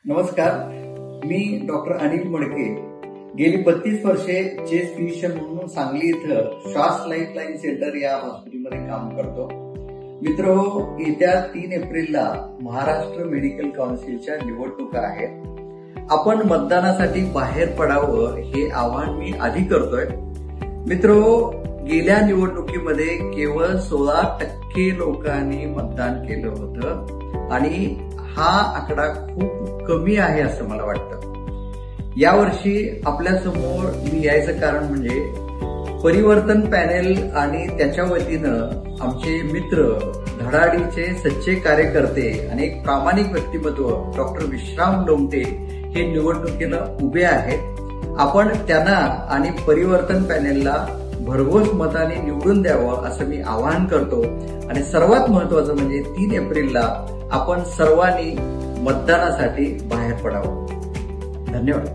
नमस्कार, मी डॉक्टर अनिल मडके गेली 32 वर्षे चेस्ट फिजिशियन म्हणून सांगली इथं श्वास लाईफलाईन सेंटर या हॉस्पिटलमध्ये काम करतो. मित्रहो, येत्या 3 एप्रिलला महाराष्ट्र मेडिकल काउन्सिलच्या निवडणुका आहेत. आपण मतदानासाठी बाहेर पडावं हे आवाहन मी आधी करतोय. मित्रहो, गेल्या निवडणुकीमध्ये केवळ 16% लोकांनी मतदान केलं होतं आणि हा आकडा खूप कमी आहे असं मला वाटतं. यावर्षी आपल्या समोर मी यायचं कारण म्हणजे परिवर्तन पॅनेल आणि त्याच्या वतीनं आमचे मित्र, धडाडीचे सच्चे कार्यकर्ते आणि एक प्रामाणिक व्यक्तिमत्व डॉक्टर विश्राम लोमटे हे निवडणुकीला उभे आहेत. आपण त्यांना आणि परिवर्तन पॅनेलला भरघोस मताने निवडून द्यावं असं मी आवाहन करतो. आणि सर्वात महत्वाचं म्हणजे 3 एप्रिलला आपण सर्वांनी मतदानासाठी बाहेर पडावं. धन्यवाद.